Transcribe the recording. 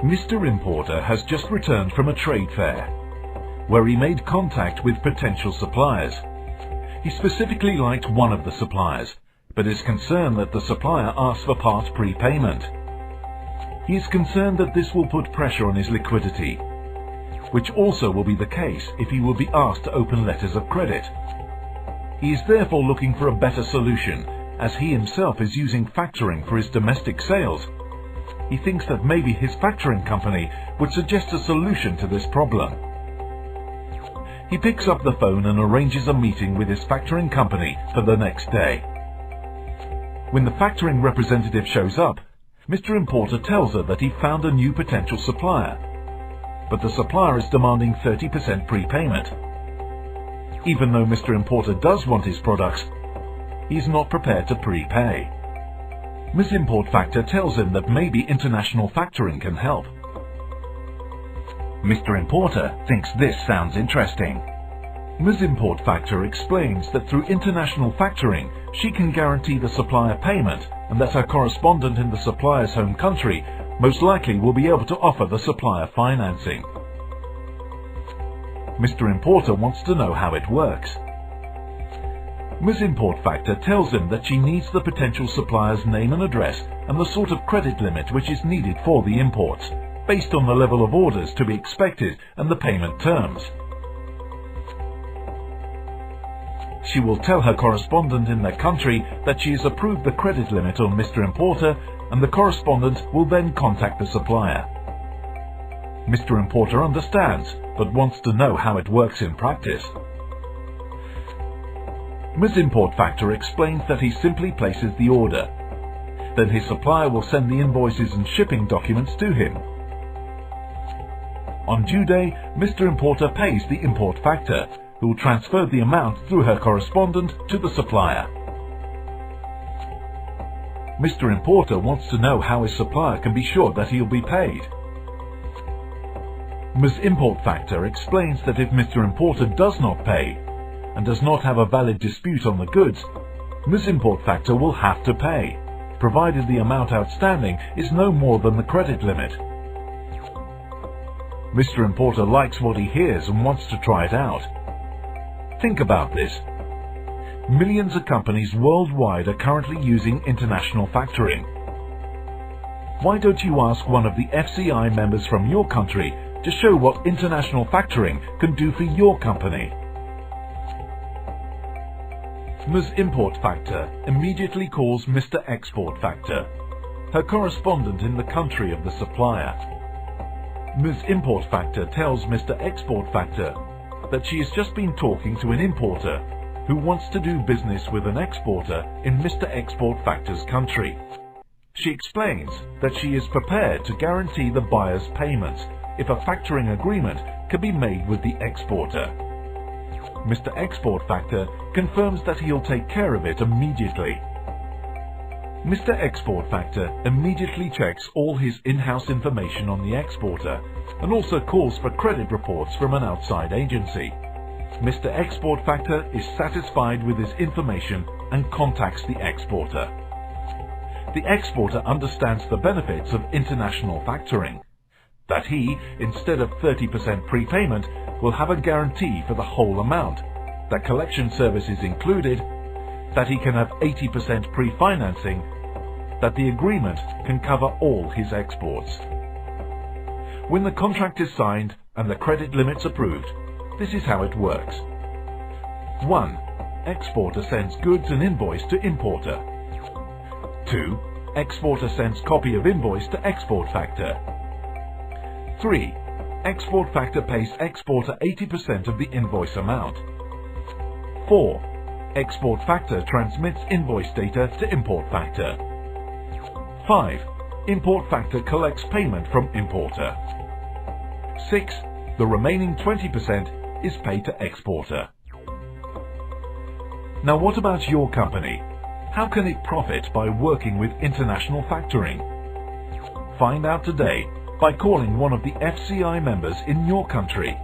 Mr. Importer has just returned from a trade fair, where he made contact with potential suppliers. He specifically liked one of the suppliers, but is concerned that the supplier asks for part prepayment. He is concerned that this will put pressure on his liquidity, which also will be the case if he will be asked to open letters of credit. He is therefore looking for a better solution, as he himself is using factoring for his domestic sales. He thinks that maybe his factoring company would suggest a solution to this problem. He picks up the phone and arranges a meeting with his factoring company for the next day. When the factoring representative shows up, Mr. Importer tells her that he found a new potential supplier, but the supplier is demanding 30% prepayment. Even though Mr. Importer does want his products, he is not prepared to prepay. Ms. Import Factor tells him that maybe international factoring can help. Mr. Importer thinks this sounds interesting. Ms. Import Factor explains that through international factoring, she can guarantee the supplier payment and that her correspondent in the supplier's home country most likely will be able to offer the supplier financing. Mr. Importer wants to know how it works. Ms. Import Factor tells him that she needs the potential supplier's name and address and the sort of credit limit which is needed for the imports, based on the level of orders to be expected and the payment terms. She will tell her correspondent in their country that she has approved the credit limit on Mr. Importer, and the correspondent will then contact the supplier. Mr. Importer understands, but wants to know how it works in practice. Ms. Import Factor explains that he simply places the order. Then his supplier will send the invoices and shipping documents to him. On due day, Mr. Importer pays the Import Factor, who will transfer the amount through her correspondent to the supplier. Mr. Importer wants to know how his supplier can be sure that he'll be paid. Ms. Import Factor explains that if Mr. Importer does not pay, and does not have a valid dispute on the goods, Ms. Import Factor will have to pay, provided the amount outstanding is no more than the credit limit. Mr. Importer likes what he hears and wants to try it out. Think about this. Millions of companies worldwide are currently using international factoring. Why don't you ask one of the FCI members from your country to show what international factoring can do for your company? Ms. Import Factor immediately calls Mr. Export Factor, her correspondent in the country of the supplier. Ms. Import Factor tells Mr. Export Factor that she has just been talking to an importer who wants to do business with an exporter in Mr. Export Factor's country. She explains that she is prepared to guarantee the buyer's payments if a factoring agreement can be made with the exporter. Mr. Export Factor confirms that he'll take care of it immediately. Mr. Export Factor immediately checks all his in-house information on the exporter and also calls for credit reports from an outside agency. Mr. Export Factor is satisfied with his information and contacts the exporter. The exporter understands the benefits of international factoring, that he, instead of 30% prepayment, will have a guarantee for the whole amount, that collection service is included, that he can have 80% pre-financing, that the agreement can cover all his exports. When the contract is signed and the credit limits approved, this is how it works. 1. Exporter sends goods and invoice to importer. 2. Exporter sends copy of invoice to Export Factor. 3. Export Factor pays exporter 80% of the invoice amount. 4. Export Factor transmits invoice data to Import Factor. 5. Import Factor collects payment from importer. 6. The remaining 20% is paid to exporter. Now what about your company? How can it profit by working with international factoring? Find out today by calling one of the FCI members in your country.